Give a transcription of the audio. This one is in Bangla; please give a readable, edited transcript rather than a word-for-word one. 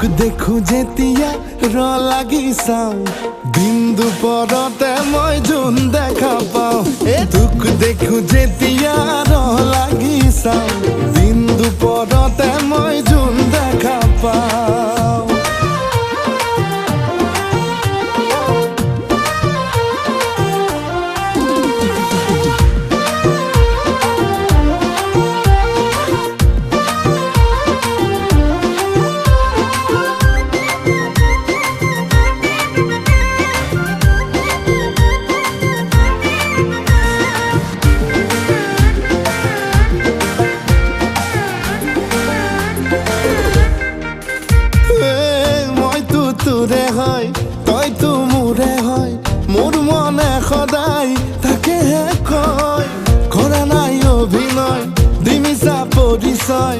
দেখো যেতিয়া লাগি চাওঁ দিন দুপৰতে মই জোন দেখা পাওঁ তোক দেখো যেতিয়া লাগি চাওঁ দিন দুপৰতে মই জোন দেখা পাওঁ তোৰে হয় তইতো মোৰে হয় মোৰ মনে সদায় তাকেহে কয় কৰা নাই অভিনয় দিমিছা পৰিচয়